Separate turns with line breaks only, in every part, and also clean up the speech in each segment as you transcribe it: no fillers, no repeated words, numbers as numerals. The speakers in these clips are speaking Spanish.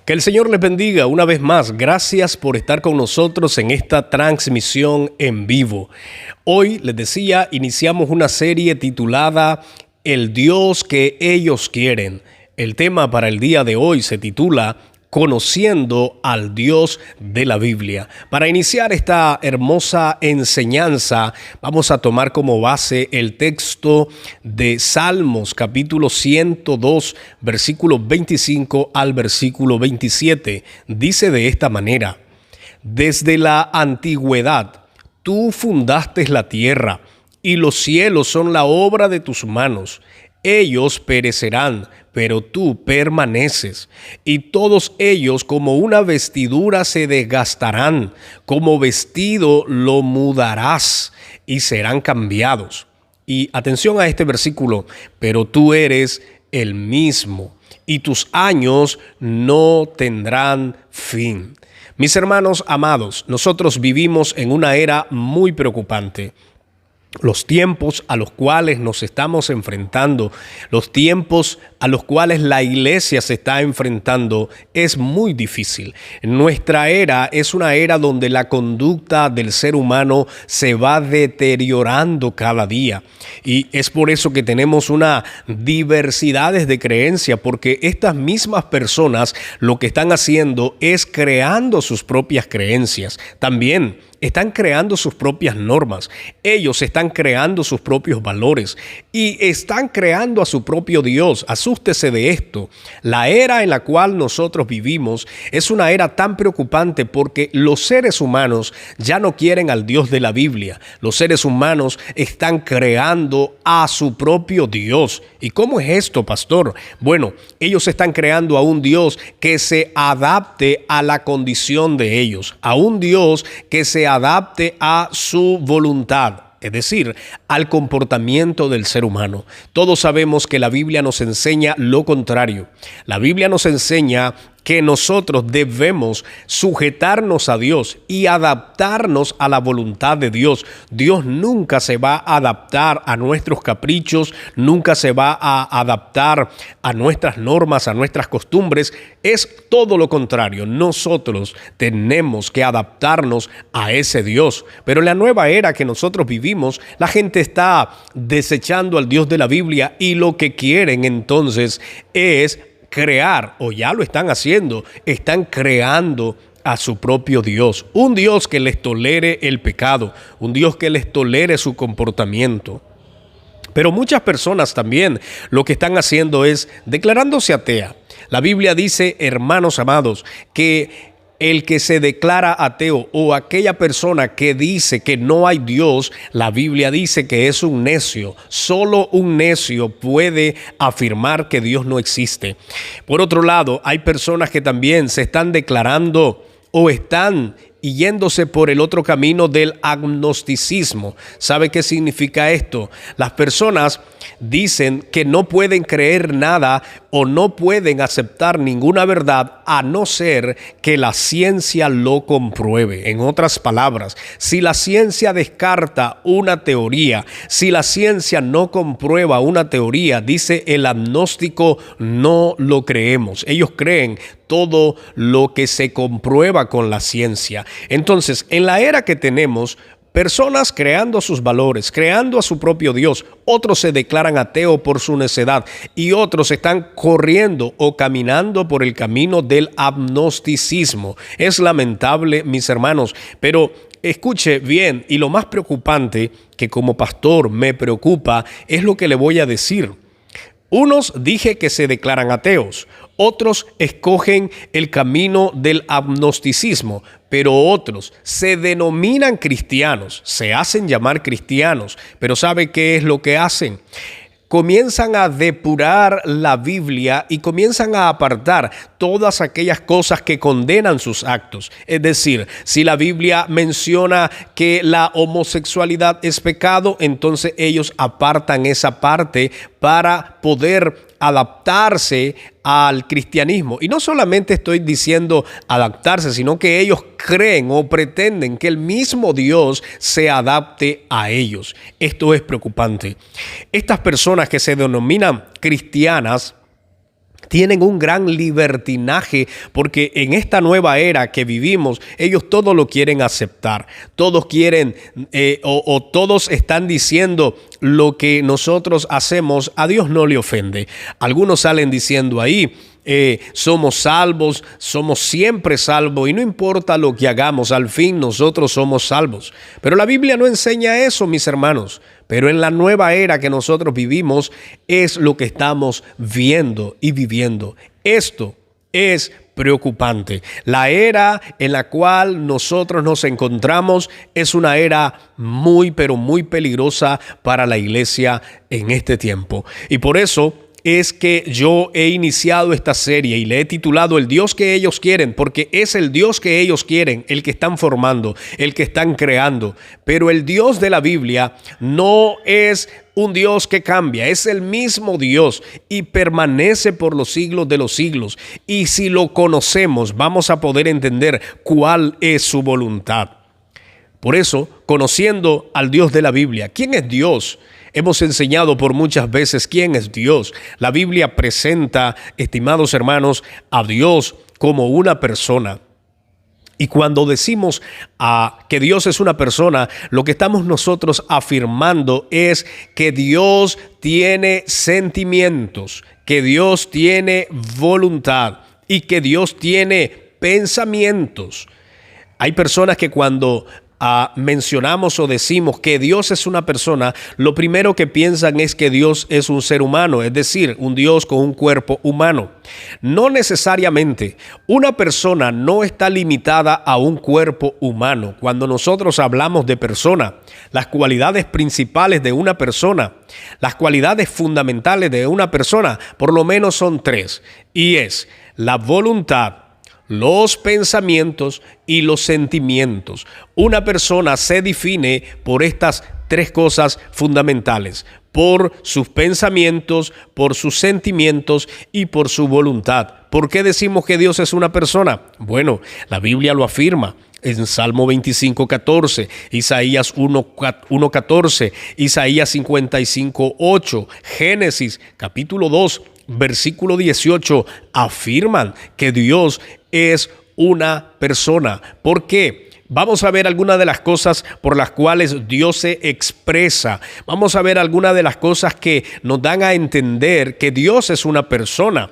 Que el Señor les bendiga una vez más. Gracias por estar con nosotros en esta transmisión en vivo. Hoy, les decía, iniciamos una serie titulada El Dios que ellos quieren. El tema para el día de hoy se titula Conociendo al Dios de la Biblia. Para iniciar esta hermosa enseñanza, vamos a tomar como base el texto de Salmos, capítulo 102, versículo 25 al versículo 27. Dice de esta manera: Desde la antigüedad tú fundaste la tierra, y los cielos son la obra de tus manos. Ellos perecerán, pero tú permaneces, y todos ellos como una vestidura se desgastarán, como vestido lo mudarás, y serán cambiados. Y atención a este versículo: pero tú eres el mismo, y tus años no tendrán fin. Mis hermanos amados, nosotros vivimos en una era muy preocupante. Los tiempos a los cuales nos estamos enfrentando, los tiempos a los cuales la iglesia se está enfrentando, es muy difícil. Nuestra era es una era donde la conducta del ser humano se va deteriorando cada día. Y es por eso que tenemos una diversidad de creencias, porque estas mismas personas lo que están haciendo es creando sus propias creencias. También están creando sus propias normas. Ellos están creando sus propios valores y están creando a su propio Dios. Asústese de esto. La era en la cual nosotros vivimos es una era tan preocupante porque los seres humanos ya no quieren al Dios de la Biblia. Los seres humanos están creando a su propio Dios. ¿Y cómo es esto, pastor? Bueno, ellos están creando a un Dios que se adapte a la condición de ellos, a un Dios que se adapte a su voluntad, es decir, al comportamiento del ser humano. Todos sabemos que la Biblia nos enseña lo contrario. La Biblia nos enseña que nosotros debemos sujetarnos a Dios y adaptarnos a la voluntad de Dios. Dios nunca se va a adaptar a nuestros caprichos, nunca se va a adaptar a nuestras normas, a nuestras costumbres. Es todo lo contrario. Nosotros tenemos que adaptarnos a ese Dios. Pero en la nueva era que nosotros vivimos, la gente está desechando al Dios de la Biblia y lo que quieren entonces es crear, o ya lo están haciendo, están creando a su propio Dios. Un Dios que les tolere el pecado, un Dios que les tolere su comportamiento. Pero muchas personas también lo que están haciendo es declarándose atea. La Biblia dice, hermanos amados, que el que se declara ateo o aquella persona que dice que no hay Dios, la Biblia dice que es un necio. Solo un necio puede afirmar que Dios no existe. Por otro lado, hay personas que también se están declarando o están yéndose por el otro camino del agnosticismo. ¿Sabe qué significa esto? Las personas dicen que no pueden creer nada o no pueden aceptar ninguna verdad a no ser que la ciencia lo compruebe. En otras palabras, si la ciencia descarta una teoría, si la ciencia no comprueba una teoría, dice el agnóstico, no lo creemos. Ellos creen todo lo que se comprueba con la ciencia. Entonces, en la era que tenemos, personas creando sus valores, creando a su propio Dios, otros se declaran ateos por su necedad y otros están corriendo o caminando por el camino del agnosticismo. Es lamentable, mis hermanos, pero escuche bien, y lo más preocupante que como pastor me preocupa es lo que le voy a decir. Unos dije que se declaran ateos, otros escogen el camino del agnosticismo, pero otros se denominan cristianos, se hacen llamar cristianos, pero ¿sabe qué es lo que hacen? Comienzan a depurar la Biblia y comienzan a apartar todas aquellas cosas que condenan sus actos. Es decir, si la Biblia menciona que la homosexualidad es pecado, entonces ellos apartan esa parte para poder adaptarse al cristianismo. Y no solamente estoy diciendo adaptarse, sino que ellos creen o pretenden que el mismo Dios se adapte a ellos. Esto es preocupante. Estas personas que se denominan cristianas tienen un gran libertinaje porque en esta nueva era que vivimos, ellos todo lo quieren aceptar. Todos quieren todos están diciendo lo que nosotros hacemos a Dios no le ofende. Algunos salen diciendo ahí, somos salvos, somos siempre salvos y no importa lo que hagamos, al fin nosotros somos salvos. Pero la Biblia no enseña eso, mis hermanos. Pero en la nueva era que nosotros vivimos es lo que estamos viendo y viviendo. Esto es preocupante. La era en la cual nosotros nos encontramos es una era muy, pero muy peligrosa para la iglesia en este tiempo. Y por eso es que yo he iniciado esta serie y le he titulado El Dios que ellos quieren, porque es el Dios que ellos quieren, el que están formando, el que están creando. Pero el Dios de la Biblia no es un Dios que cambia, es el mismo Dios y permanece por los siglos de los siglos. Y si lo conocemos, vamos a poder entender cuál es su voluntad. Por eso, conociendo al Dios de la Biblia, ¿quién es Dios? Hemos enseñado por muchas veces quién es Dios. La Biblia presenta, estimados hermanos, a Dios como una persona. Y cuando decimos que Dios es una persona, lo que estamos nosotros afirmando es que Dios tiene sentimientos, que Dios tiene voluntad y que Dios tiene pensamientos. Hay personas que cuando mencionamos o decimos que Dios es una persona, lo primero que piensan es que Dios es un ser humano, es decir, un Dios con un cuerpo humano. No necesariamente. Una persona no está limitada a un cuerpo humano. Cuando nosotros hablamos de persona, las cualidades principales de una persona, las cualidades fundamentales de una persona, por lo menos son tres, y es la voluntad, los pensamientos y los sentimientos. Una persona se define por estas tres cosas fundamentales: por sus pensamientos, por sus sentimientos y por su voluntad. ¿Por qué decimos que Dios es una persona? Bueno, la Biblia lo afirma. En Salmo 25:14, Isaías 1:14, Isaías 55:8, Génesis capítulo 2, versículo 18, afirman que Dios es una persona. ¿Por qué? Vamos a ver algunas de las cosas por las cuales Dios se expresa. Vamos a ver algunas de las cosas que nos dan a entender que Dios es una persona.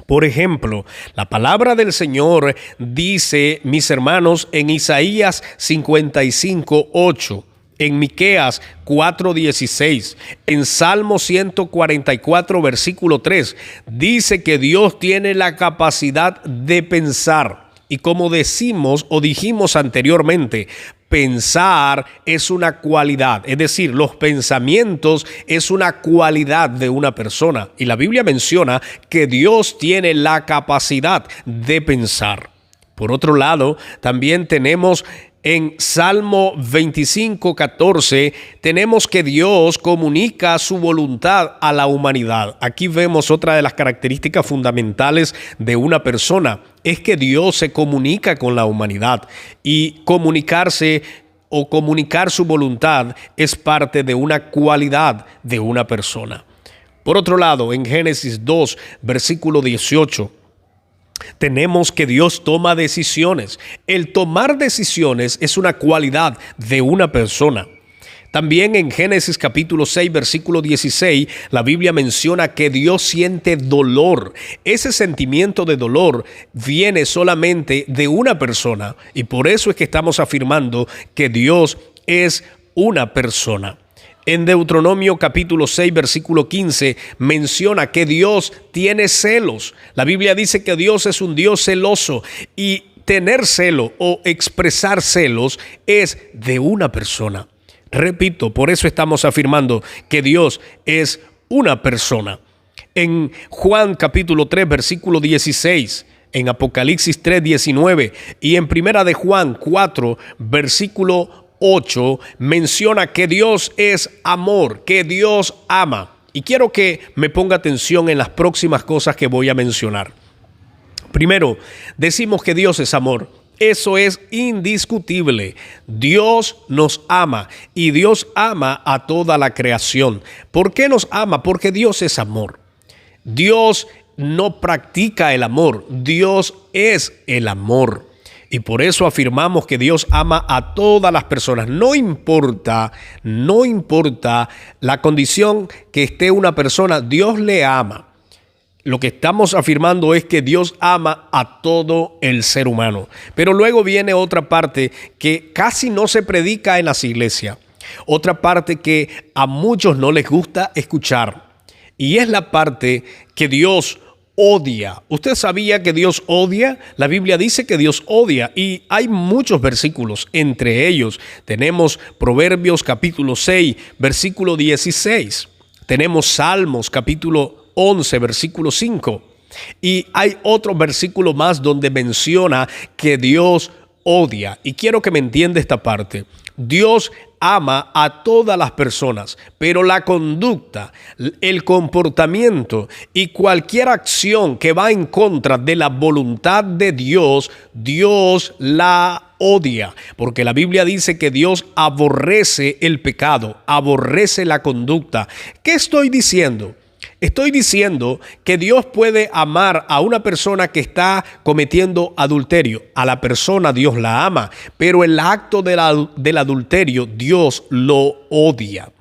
Por ejemplo, la palabra del Señor dice, mis hermanos, en Isaías 55:8, en Miqueas 4:16, en Salmo 144, versículo 3, dice que Dios tiene la capacidad de pensar. Y como decimos o dijimos anteriormente, pensar es una cualidad, es decir, los pensamientos es una cualidad de una persona. Y la Biblia menciona que Dios tiene la capacidad de pensar. Por otro lado, también tenemos en Salmo 25:14, tenemos que Dios comunica su voluntad a la humanidad. Aquí vemos otra de las características fundamentales de una persona, es que Dios se comunica con la humanidad, y comunicarse o comunicar su voluntad es parte de una cualidad de una persona. Por otro lado, en Génesis 2, versículo 18, tenemos que Dios toma decisiones. El tomar decisiones es una cualidad de una persona. También en Génesis capítulo 6, versículo 16, la Biblia menciona que Dios siente dolor. Ese sentimiento de dolor viene solamente de una persona, y por eso es que estamos afirmando que Dios es una persona. En Deuteronomio capítulo 6, versículo 15, menciona que Dios tiene celos. La Biblia dice que Dios es un Dios celoso, y tener celo o expresar celos es de una persona. Repito, por eso estamos afirmando que Dios es una persona. En Juan capítulo 3, versículo 16, en Apocalipsis 3, 19 y en Primera de Juan 4, versículo 8, menciona que Dios es amor, que Dios ama. Y quiero que me ponga atención en las próximas cosas que voy a mencionar. Primero, decimos que Dios es amor. Eso es indiscutible. Dios nos ama, y Dios ama a toda la creación. ¿Por qué nos ama? Porque Dios es amor. Dios no practica el amor. Dios es el amor. Y por eso afirmamos que Dios ama a todas las personas. No importa la condición que esté una persona, Dios le ama. Lo que estamos afirmando es que Dios ama a todo el ser humano. Pero luego viene otra parte que casi no se predica en las iglesias. Otra parte que a muchos no les gusta escuchar. Y es la parte que Dios odia. ¿Usted sabía que Dios odia? La Biblia dice que Dios odia y hay muchos versículos. Entre ellos tenemos Proverbios capítulo 6, versículo 16. Tenemos Salmos capítulo 11, versículo 5. Y hay otro versículo más donde menciona que Dios odia. Y quiero que me entienda esta parte. Dios ama a todas las personas, pero la conducta, el comportamiento y cualquier acción que va en contra de la voluntad de Dios, Dios la odia, porque la Biblia dice que Dios aborrece el pecado, aborrece la conducta. ¿Qué estoy diciendo? Estoy diciendo que Dios puede amar a una persona que está cometiendo adulterio. A la persona Dios la ama, pero el acto del adulterio Dios lo odia.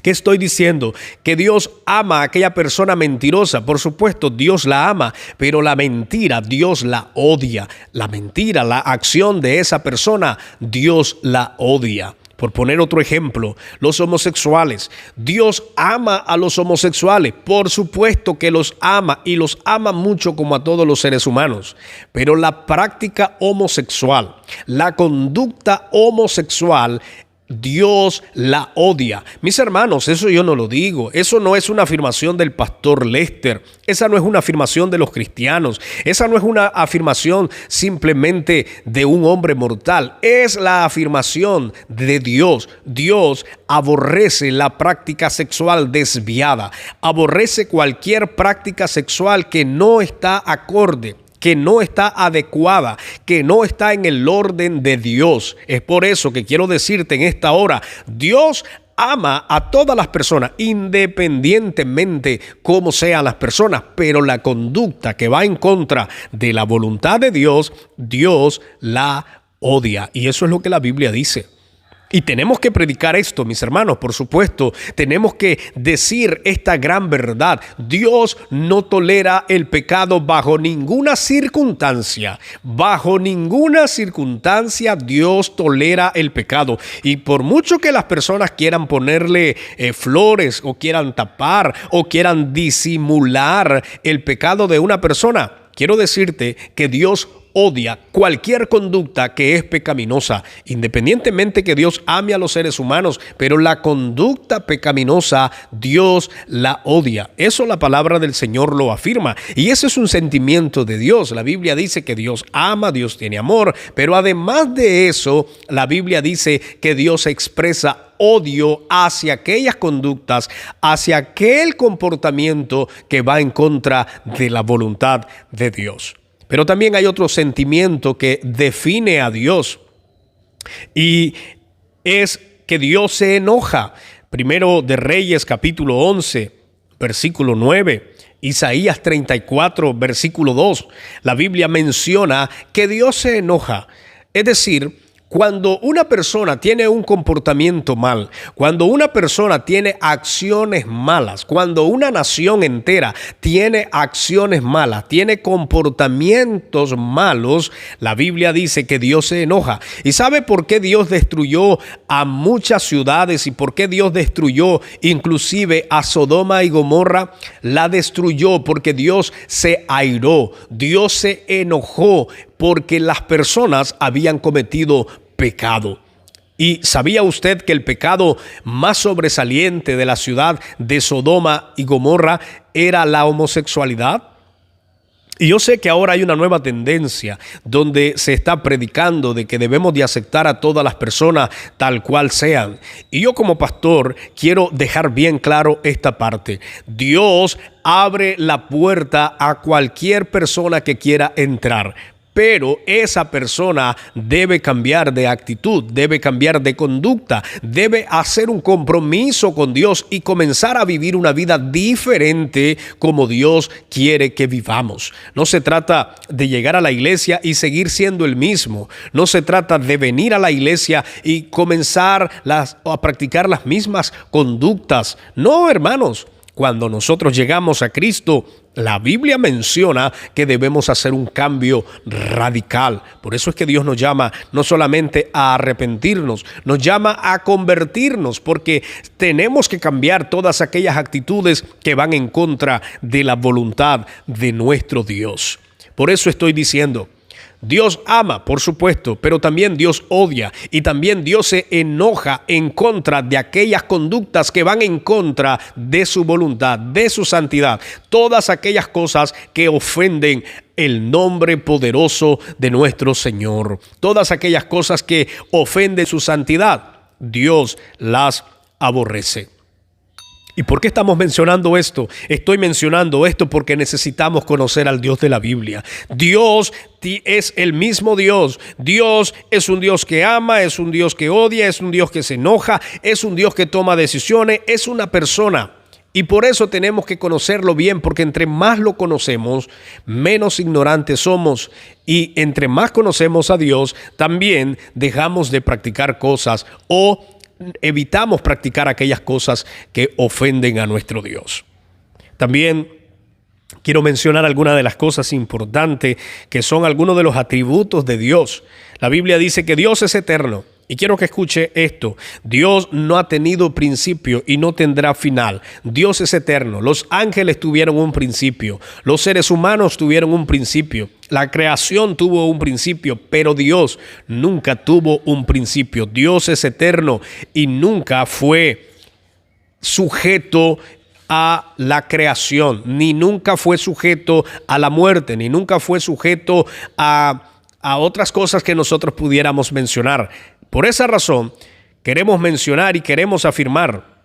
¿Qué estoy diciendo? Que Dios ama a aquella persona mentirosa. Por supuesto, Dios la ama, pero la mentira Dios la odia. La mentira, la acción de esa persona, Dios la odia. Por poner otro ejemplo, los homosexuales. Dios ama a los homosexuales. Por supuesto que los ama y los ama mucho como a todos los seres humanos. Pero la práctica homosexual, la conducta homosexual, Dios la odia. Mis hermanos, eso yo no lo digo. Eso no es una afirmación del pastor Lester. Esa no es una afirmación de los cristianos. Esa no es una afirmación simplemente de un hombre mortal. Es la afirmación de Dios. Dios aborrece la práctica sexual desviada. Aborrece cualquier práctica sexual que no está acorde, que no está adecuada, que no está en el orden de Dios. Es por eso que quiero decirte en esta hora, Dios ama a todas las personas, independientemente cómo sean las personas, pero la conducta que va en contra de la voluntad de Dios, Dios la odia. Y eso es lo que la Biblia dice. Y tenemos que predicar esto, mis hermanos, por supuesto. Tenemos que decir esta gran verdad. Dios no tolera el pecado bajo ninguna circunstancia. Bajo ninguna circunstancia Dios tolera el pecado. Y por mucho que las personas quieran ponerle flores o quieran tapar o quieran disimular el pecado de una persona, quiero decirte que Dios odia cualquier conducta que es pecaminosa, independientemente que Dios ame a los seres humanos, pero la conducta pecaminosa Dios la odia. Eso la palabra del Señor lo afirma y ese es un sentimiento de Dios. La Biblia dice que Dios ama, Dios tiene amor, pero además de eso, la Biblia dice que Dios expresa odio hacia aquellas conductas, hacia aquel comportamiento que va en contra de la voluntad de Dios. Pero también hay otro sentimiento que define a Dios y es que Dios se enoja. Primero de Reyes capítulo 11, versículo 9. Isaías 34, versículo 2. La Biblia menciona que Dios se enoja. Es decir, cuando una persona tiene un comportamiento mal, cuando una persona tiene acciones malas, cuando una nación entera tiene acciones malas, tiene comportamientos malos, la Biblia dice que Dios se enoja. ¿Y sabe por qué Dios destruyó a muchas ciudades y por qué Dios destruyó inclusive a Sodoma y Gomorra? La destruyó porque Dios se airó, Dios se enojó porque las personas habían cometido pecado. ¿Y sabía usted que el pecado más sobresaliente de la ciudad de Sodoma y Gomorra era la homosexualidad? Y yo sé que ahora hay una nueva tendencia donde se está predicando de que debemos de aceptar a todas las personas tal cual sean. Y yo como pastor quiero dejar bien claro esta parte. Dios abre la puerta a cualquier persona que quiera entrar. Pero esa persona debe cambiar de actitud, debe cambiar de conducta, debe hacer un compromiso con Dios y comenzar a vivir una vida diferente como Dios quiere que vivamos. No se trata de llegar a la iglesia y seguir siendo el mismo. No se trata de venir a la iglesia y comenzar a practicar las mismas conductas. No, hermanos. Cuando nosotros llegamos a Cristo, la Biblia menciona que debemos hacer un cambio radical. Por eso es que Dios nos llama no solamente a arrepentirnos, nos llama a convertirnos, porque tenemos que cambiar todas aquellas actitudes que van en contra de la voluntad de nuestro Dios. Por eso estoy diciendo, Dios ama, por supuesto, pero también Dios odia y también Dios se enoja en contra de aquellas conductas que van en contra de su voluntad, de su santidad. Todas aquellas cosas que ofenden el nombre poderoso de nuestro Señor. Todas aquellas cosas que ofenden su santidad, Dios las aborrece. ¿Y por qué estamos mencionando esto? Estoy mencionando esto porque necesitamos conocer al Dios de la Biblia. Dios es el mismo Dios. Dios es un Dios que ama, es un Dios que odia, es un Dios que se enoja, es un Dios que toma decisiones, es una persona. Y por eso tenemos que conocerlo bien, porque entre más lo conocemos, menos ignorantes somos. Y entre más conocemos a Dios, también dejamos de practicar cosas o evitamos practicar aquellas cosas que ofenden a nuestro Dios. También quiero mencionar algunas de las cosas importantes que son algunos de los atributos de Dios. La Biblia dice que Dios es eterno. Y quiero que escuche esto. Dios no ha tenido principio y no tendrá final. Dios es eterno. Los ángeles tuvieron un principio. Los seres humanos tuvieron un principio. La creación tuvo un principio, pero Dios nunca tuvo un principio. Dios es eterno y nunca fue sujeto a la creación, ni nunca fue sujeto a la muerte, ni nunca fue sujeto a otras cosas que nosotros pudiéramos mencionar. Por esa razón, queremos mencionar y queremos afirmar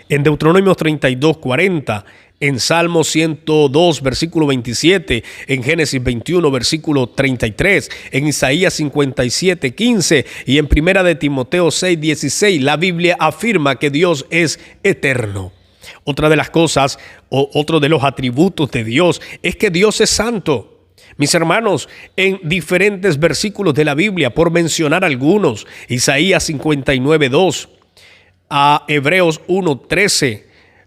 en Deuteronomio 32:40, en Salmo 102, versículo 27, en Génesis 21, versículo 33, en Isaías 57:15 y en Primera de Timoteo 6:16, la Biblia afirma que Dios es eterno. Otra de las cosas, o otro de los atributos de Dios, es que Dios es santo. Mis hermanos, en diferentes versículos de la Biblia, por mencionar algunos, Isaías 59:2, a Hebreos 1:13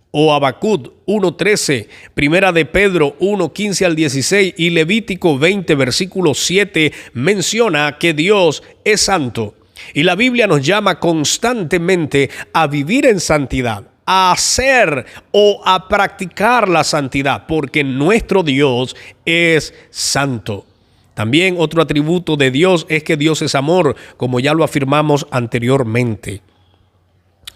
o Habacuc 1:13, Primera de Pedro 1:15 al 16 y Levítico 20, versículo 7, menciona que Dios es santo. Y la Biblia nos llama constantemente a vivir en santidad, a hacer o a practicar la santidad, porque nuestro Dios es santo. También otro atributo de Dios es que Dios es amor, como ya lo afirmamos anteriormente.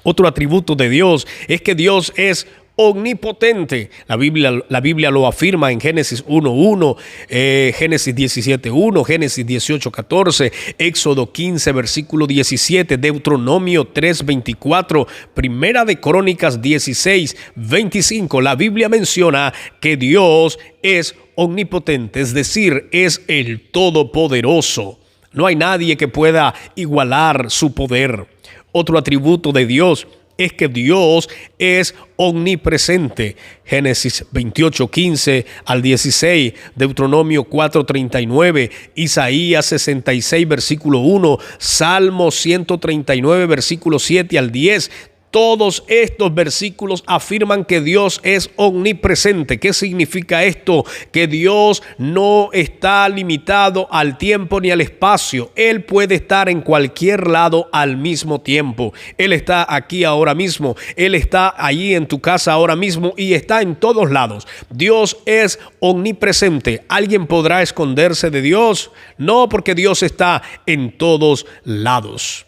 Otro atributo de Dios es que Dios es omnipotente. La Biblia lo afirma en Génesis 1:1, Génesis 17:1, Génesis 18:14, Éxodo 15, versículo 17, Deuteronomio 3:24, Primera de Crónicas 16:25. La Biblia menciona que Dios es omnipotente, es decir, es el Todopoderoso. No hay nadie que pueda igualar su poder. Otro atributo de Dios es que Dios es omnipresente. Génesis 28:15 al 16, Deuteronomio 4:39, Isaías 66, versículo 1, Salmo 139, versículo 7 al 10. Todos estos versículos afirman que Dios es omnipresente. ¿Qué significa esto? Que Dios no está limitado al tiempo ni al espacio. Él puede estar en cualquier lado al mismo tiempo. Él está aquí ahora mismo. Él está allí en tu casa ahora mismo y está en todos lados. Dios es omnipresente. ¿Alguien podrá esconderse de Dios? No, porque Dios está en todos lados.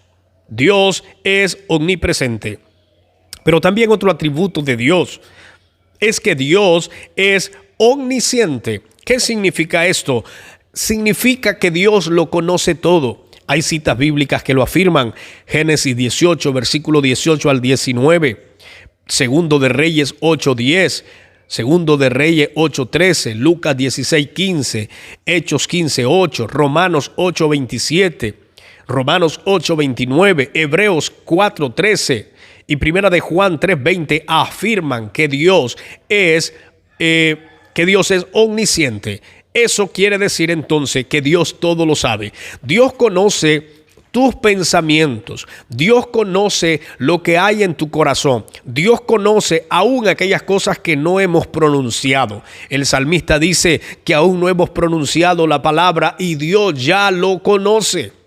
Dios es omnipresente. Pero también otro atributo de Dios es que Dios es omnisciente. ¿Qué significa esto? Significa que Dios lo conoce todo. Hay citas bíblicas que lo afirman. Génesis 18, versículo 18 al 19. Segundo de Reyes 8:10. Segundo de Reyes 8:13, Lucas 16:15, Hechos 15:8, Romanos 8:27, Romanos 8:29, Hebreos 4:13 y Primera de Juan 3:20 afirman que Dios es omnisciente. Eso quiere decir entonces que Dios todo lo sabe. Dios conoce tus pensamientos. Dios conoce lo que hay en tu corazón. Dios conoce aún aquellas cosas que no hemos pronunciado. El salmista dice que aún no hemos pronunciado la palabra y Dios ya lo conoce.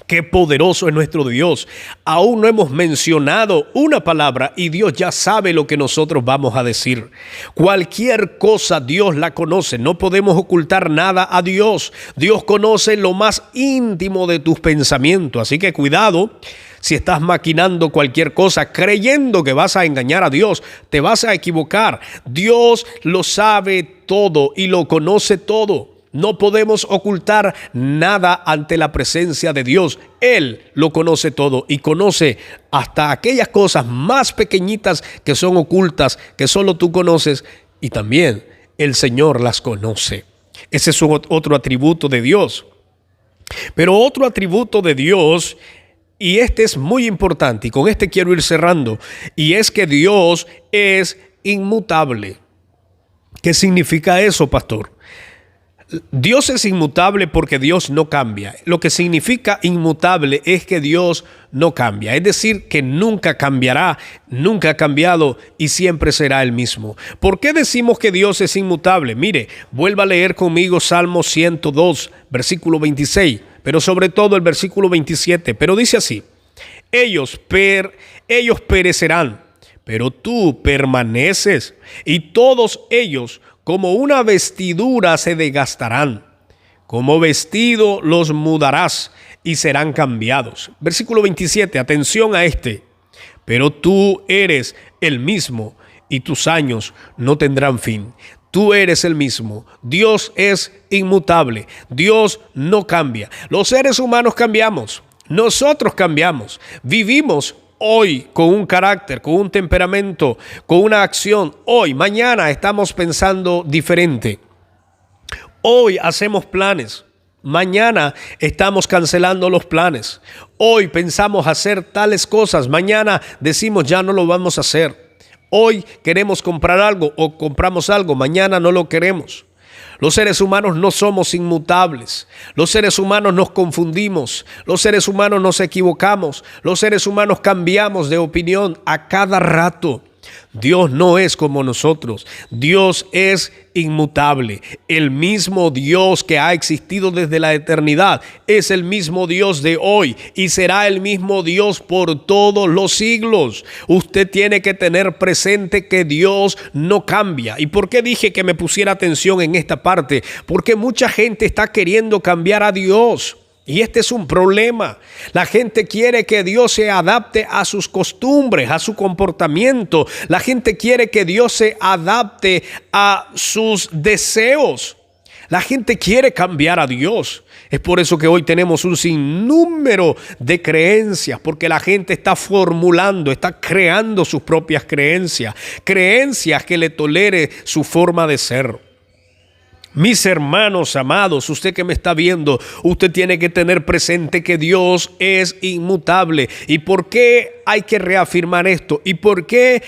Qué poderoso es nuestro Dios. Aún no hemos mencionado una palabra y Dios ya sabe lo que nosotros vamos a decir. Cualquier cosa Dios la conoce. No podemos ocultar nada a Dios. Dios conoce lo más íntimo de tus pensamientos. Así que cuidado. Si estás maquinando cualquier cosa creyendo que vas a engañar a Dios, te vas a equivocar. Dios lo sabe todo y lo conoce todo. No podemos ocultar nada ante la presencia de Dios. Él lo conoce todo y conoce hasta aquellas cosas más pequeñitas que son ocultas, que solo tú conoces, y también el Señor las conoce. Ese es otro atributo de Dios. Pero otro atributo de Dios, y este es muy importante, y con este quiero ir cerrando, y es que Dios es inmutable. ¿Qué significa eso, pastor? Dios es inmutable porque Dios no cambia. Lo que significa inmutable es que Dios no cambia. Es decir, que nunca cambiará, nunca ha cambiado y siempre será el mismo. ¿Por qué decimos que Dios es inmutable? Mire, vuelva a leer conmigo Salmo 102, versículo 26, pero sobre todo el versículo 27. Pero dice así: ellos perecerán, pero tú permaneces, y todos ellos como una vestidura se desgastarán, como vestido los mudarás y serán cambiados. Versículo 27, atención a este: pero tú eres el mismo y tus años no tendrán fin. Tú eres el mismo. Dios es inmutable. Dios no cambia. Los seres humanos cambiamos. Nosotros cambiamos. Vivimos hoy con un carácter, con un temperamento, con una acción. Hoy, mañana estamos pensando diferente. Hoy hacemos planes. Mañana estamos cancelando los planes. Hoy pensamos hacer tales cosas. Mañana decimos ya no lo vamos a hacer. Hoy queremos comprar algo o compramos algo. Mañana no lo queremos. Los seres humanos no somos inmutables. Los seres humanos nos confundimos. Los seres humanos nos equivocamos. Los seres humanos cambiamos de opinión a cada rato. Dios no es como nosotros. Dios es inmutable. El mismo Dios que ha existido desde la eternidad es el mismo Dios de hoy y será el mismo Dios por todos los siglos. Usted tiene que tener presente que Dios no cambia. ¿Y por qué dije que me pusiera atención en esta parte? Porque mucha gente está queriendo cambiar a Dios. Y este es un problema. La gente quiere que Dios se adapte a sus costumbres, a su comportamiento. La gente quiere que Dios se adapte a sus deseos. La gente quiere cambiar a Dios. Es por eso que hoy tenemos un sinnúmero de creencias, porque la gente está formulando, está creando sus propias creencias. Creencias que le tolere su forma de ser. Mis hermanos amados, usted que me está viendo, usted tiene que tener presente que Dios es inmutable. ¿Y por qué hay que reafirmar esto? ¿Y por qué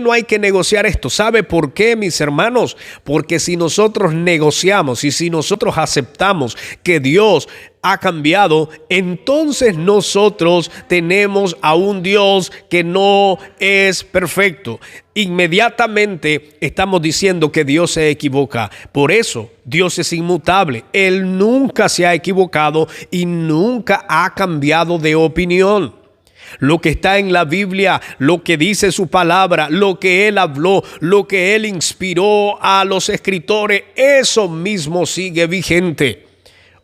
no hay que negociar esto? ¿Sabe por qué, mis hermanos? Porque si nosotros negociamos y si nosotros aceptamos que Dios ha cambiado, entonces nosotros tenemos a un Dios que no es perfecto. Inmediatamente estamos diciendo que Dios se equivoca. Por eso Dios es inmutable. Él nunca se ha equivocado y nunca ha cambiado de opinión. Lo que está en la Biblia, lo que dice su palabra, lo que Él habló, lo que Él inspiró a los escritores, eso mismo sigue vigente.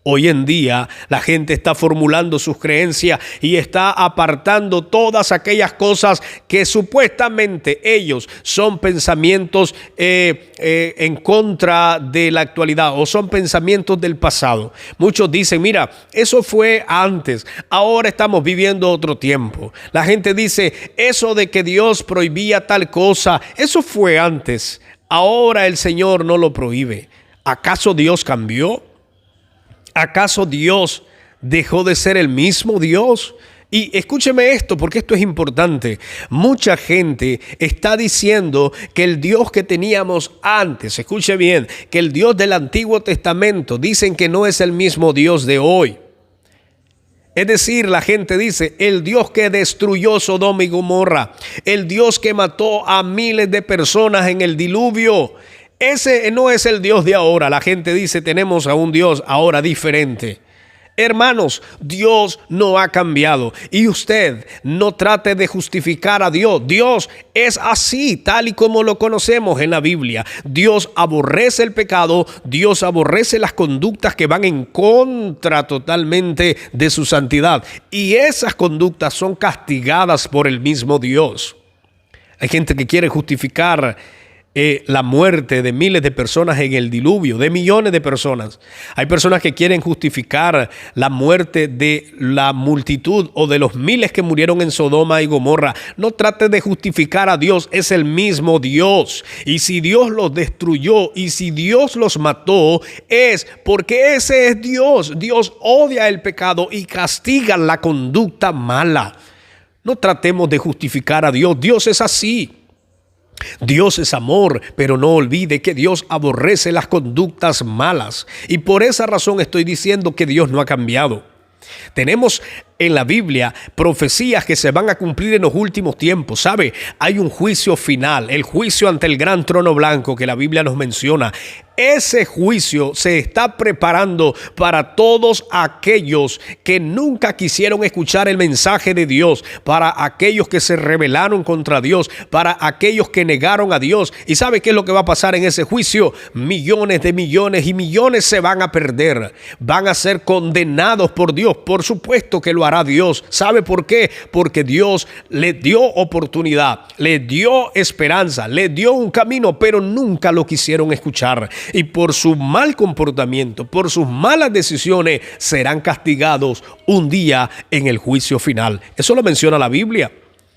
Hoy en día la gente está formulando sus creencias y está apartando todas aquellas cosas que supuestamente ellos son pensamientos en contra de la actualidad o son pensamientos del pasado. Muchos dicen, mira, eso fue antes, ahora estamos viviendo otro tiempo. La gente dice, eso de que Dios prohibía tal cosa, eso fue antes, ahora el Señor no lo prohíbe. ¿Acaso Dios cambió? ¿Acaso Dios dejó de ser el mismo Dios? Y escúcheme esto, porque esto es importante. Mucha gente está diciendo que el Dios que teníamos antes, escuche bien, que el Dios del Antiguo Testamento, dicen que no es el mismo Dios de hoy. Es decir, la gente dice, el Dios que destruyó Sodoma y Gomorra, el Dios que mató a miles de personas en el diluvio, ese no es el Dios de ahora. La gente dice, tenemos a un Dios ahora diferente. Hermanos, Dios no ha cambiado y usted no trate de justificar a Dios. Dios es así, tal y como lo conocemos en la Biblia. Dios aborrece el pecado, Dios aborrece las conductas que van en contra totalmente de su santidad. Y esas conductas son castigadas por el mismo Dios. Hay gente que quiere justificar la muerte de miles de personas en el diluvio, de millones de personas. Hay personas que quieren justificar la muerte de la multitud o de los miles que murieron en Sodoma y Gomorra. No trate de justificar a Dios, es el mismo Dios. Y si Dios los destruyó y si Dios los mató, es porque ese es Dios. Dios odia el pecado y castiga la conducta mala. No tratemos de justificar a Dios. Dios es así. Dios es amor, pero no olvide que Dios aborrece las conductas malas. Y por esa razón estoy diciendo que Dios no ha cambiado. Tenemos en la Biblia profecías que se van a cumplir en los últimos tiempos. ¿Sabe? Hay un juicio final, el juicio ante el gran trono blanco que la Biblia nos menciona. Ese juicio se está preparando para todos aquellos que nunca quisieron escuchar el mensaje de Dios, para aquellos que se rebelaron contra Dios, para aquellos que negaron a Dios. ¿Y sabe qué es lo que va a pasar en ese juicio? Millones de millones y millones se van a perder. Van a ser condenados por Dios. Por supuesto que lo hará Dios. ¿Sabe por qué? Porque Dios le dio oportunidad, le dio esperanza, le dio un camino, pero nunca lo quisieron escuchar. Y por su mal comportamiento, por sus malas decisiones, serán castigados un día en el juicio final. Eso lo menciona la Biblia.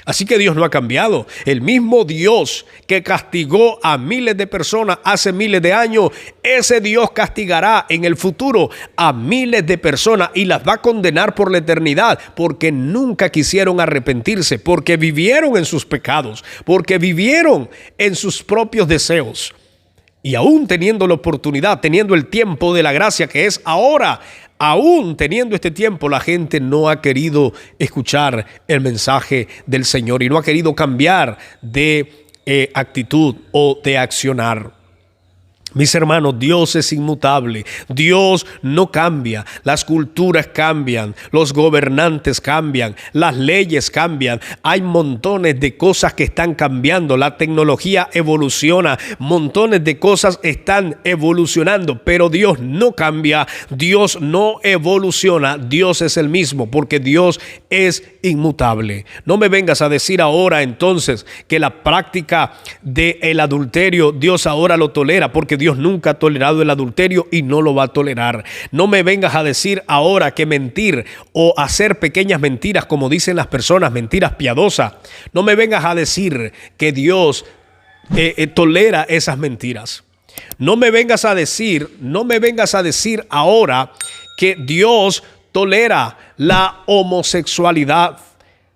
Así que Dios no ha cambiado. El mismo Dios que castigó a miles de personas hace miles de años, ese Dios castigará en el futuro a miles de personas y las va a condenar por la eternidad, porque nunca quisieron arrepentirse, porque vivieron en sus pecados, porque vivieron en sus propios deseos. Y aún teniendo la oportunidad, teniendo el tiempo de la gracia que es ahora, aún teniendo este tiempo, la gente no ha querido escuchar el mensaje del Señor y no ha querido cambiar de actitud o de accionar. Mis hermanos, Dios es inmutable, Dios no cambia, las culturas cambian, los gobernantes cambian, las leyes cambian, hay montones de cosas que están cambiando, la tecnología evoluciona, montones de cosas están evolucionando, pero Dios no cambia, Dios no evoluciona, Dios es el mismo, porque Dios es inmutable. No me vengas a decir ahora entonces que la práctica del adulterio Dios ahora lo tolera, porque Dios nunca ha tolerado el adulterio y no lo va a tolerar. No me vengas a decir ahora que mentir o hacer pequeñas mentiras, como dicen las personas, mentiras piadosas. No me vengas a decir que Dios tolera esas mentiras. No me vengas a decir ahora que Dios tolera la homosexualidad.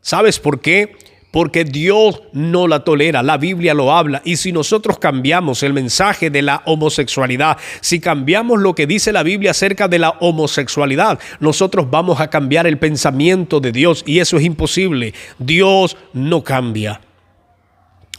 ¿Sabes por qué? Porque Dios no la tolera, la Biblia lo habla. Y si nosotros cambiamos el mensaje de la homosexualidad, si cambiamos lo que dice la Biblia acerca de la homosexualidad, nosotros vamos a cambiar el pensamiento de Dios y eso es imposible. Dios no cambia.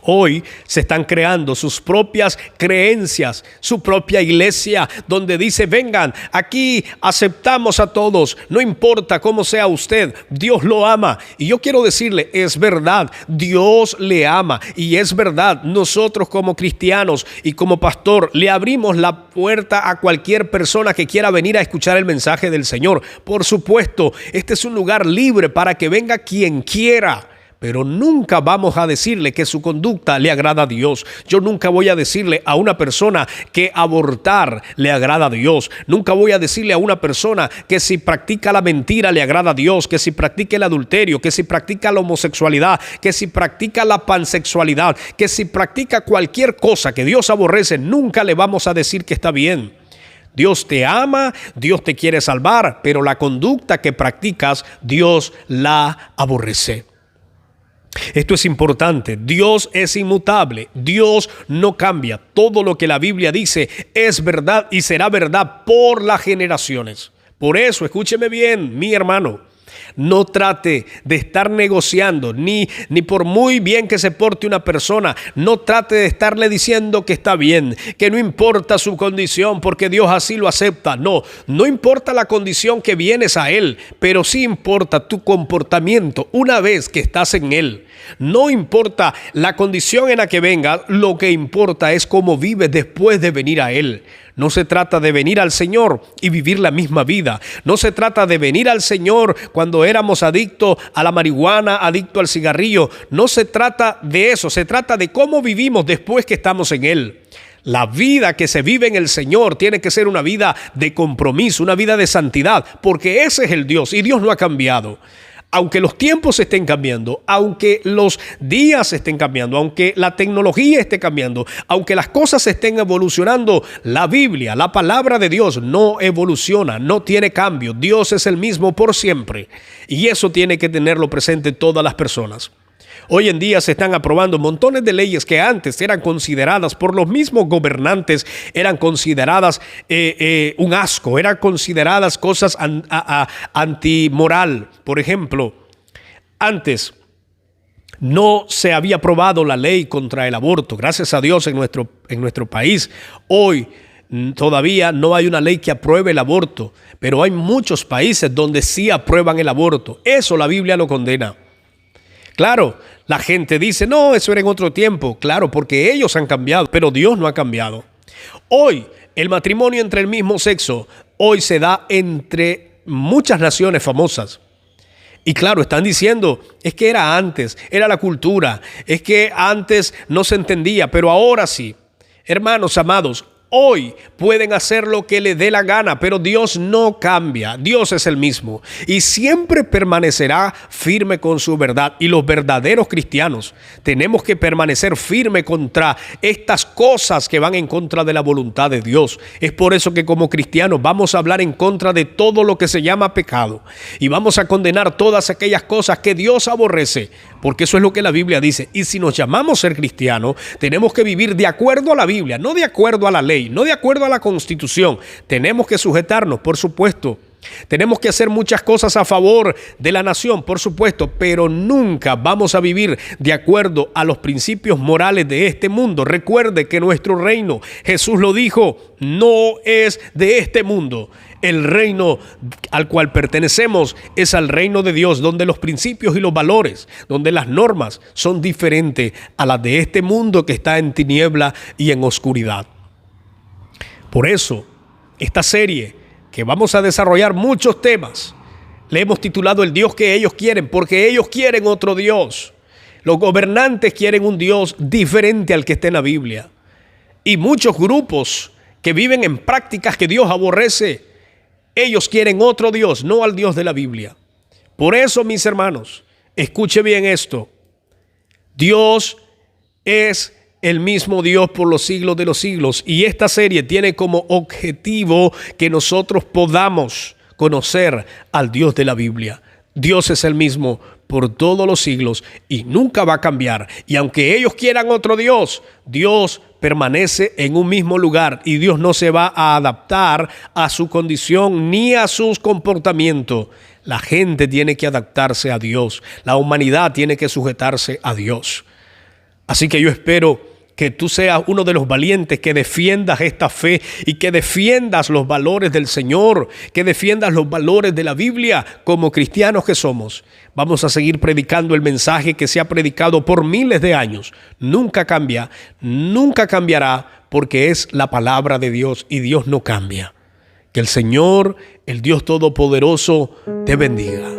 Hoy se están creando sus propias creencias, su propia iglesia, donde dice, vengan, aquí aceptamos a todos, no importa cómo sea usted, Dios lo ama. Y yo quiero decirle, es verdad, Dios le ama. Y es verdad, nosotros como cristianos y como pastor le abrimos la puerta a cualquier persona que quiera venir a escuchar el mensaje del Señor. Por supuesto, este es un lugar libre para que venga quien quiera. Pero nunca vamos a decirle que su conducta le agrada a Dios. Yo nunca voy a decirle a una persona que abortar le agrada a Dios. Nunca voy a decirle a una persona que si practica la mentira le agrada a Dios, que si practica el adulterio, que si practica la homosexualidad, que si practica la pansexualidad, que si practica cualquier cosa que Dios aborrece, nunca le vamos a decir que está bien. Dios te ama, Dios te quiere salvar, pero la conducta que practicas, Dios la aborrece. Esto es importante. Dios es inmutable. Dios no cambia. Todo lo que la Biblia dice es verdad y será verdad por las generaciones. Por eso, escúcheme bien, mi hermano. No trate de estar negociando, ni por muy bien que se porte una persona, no trate de estarle diciendo que está bien, que no importa su condición porque Dios así lo acepta. No importa la condición que vienes a Él, pero sí importa tu comportamiento una vez que estás en Él. No importa la condición en la que vengas, lo que importa es cómo vives después de venir a Él. No se trata de venir al Señor y vivir la misma vida. No se trata de venir al Señor cuando éramos adictos a la marihuana, adictos al cigarrillo. No se trata de eso, se trata de cómo vivimos después que estamos en Él. La vida que se vive en el Señor tiene que ser una vida de compromiso, una vida de santidad, porque ese es el Dios y Dios no ha cambiado. Aunque los tiempos estén cambiando, aunque los días estén cambiando, aunque la tecnología esté cambiando, aunque las cosas estén evolucionando, la Biblia, la palabra de Dios no evoluciona, no tiene cambio. Dios es el mismo por siempre. Y eso tiene que tenerlo presente todas las personas. Hoy en día se están aprobando montones de leyes que antes eran consideradas por los mismos gobernantes, eran consideradas un asco, eran consideradas cosas antimoral. Por ejemplo, antes no se había aprobado la ley contra el aborto. Gracias a Dios en nuestro país hoy todavía no hay una ley que apruebe el aborto, pero hay muchos países donde sí aprueban el aborto. Eso la Biblia lo condena. Claro, la gente dice, no, eso era en otro tiempo. Claro, porque ellos han cambiado, pero Dios no ha cambiado. Hoy, el matrimonio entre el mismo sexo, hoy se da entre muchas naciones famosas. Y claro, están diciendo, es que era antes, era la cultura, es que antes no se entendía, pero ahora sí. Hermanos amados, hoy pueden hacer lo que les dé la gana, pero Dios no cambia. Dios es el mismo y siempre permanecerá firme con su verdad. Y los verdaderos cristianos tenemos que permanecer firme contra estas cosas que van en contra de la voluntad de Dios. Es por eso que como cristianos vamos a hablar en contra de todo lo que se llama pecado y vamos a condenar todas aquellas cosas que Dios aborrece, porque eso es lo que la Biblia dice. Y si nos llamamos ser cristianos, tenemos que vivir de acuerdo a la Biblia, no de acuerdo a la ley, no de acuerdo a la Constitución. Tenemos que sujetarnos, por supuesto. Tenemos que hacer muchas cosas a favor de la nación, por supuesto, pero nunca vamos a vivir de acuerdo a los principios morales de este mundo. Recuerde que nuestro reino, Jesús lo dijo, no es de este mundo. El reino al cual pertenecemos es al reino de Dios, donde los principios y los valores, donde las normas son diferentes a las de este mundo que está en tiniebla y en oscuridad. Por eso, esta serie que vamos a desarrollar muchos temas, le hemos titulado El Dios que ellos quieren, porque ellos quieren otro Dios. Los gobernantes quieren un Dios diferente al que está en la Biblia. Y muchos grupos que viven en prácticas que Dios aborrece, ellos quieren otro Dios, no al Dios de la Biblia. Por eso, mis hermanos, escuche bien esto. Dios es el mismo Dios por los siglos de los siglos. Y esta serie tiene como objetivo que nosotros podamos conocer al Dios de la Biblia. Dios es el mismo por todos los siglos y nunca va a cambiar. Y aunque ellos quieran otro Dios, Dios permanece en un mismo lugar y Dios no se va a adaptar a su condición ni a sus comportamientos. La gente tiene que adaptarse a Dios. La humanidad tiene que sujetarse a Dios. Así que yo espero que tú seas uno de los valientes que defiendas esta fe y que defiendas los valores del Señor, que defiendas los valores de la Biblia como cristianos que somos. Vamos a seguir predicando el mensaje que se ha predicado por miles de años. Nunca cambia, nunca cambiará, porque es la palabra de Dios y Dios no cambia. Que el Señor, el Dios Todopoderoso, te bendiga.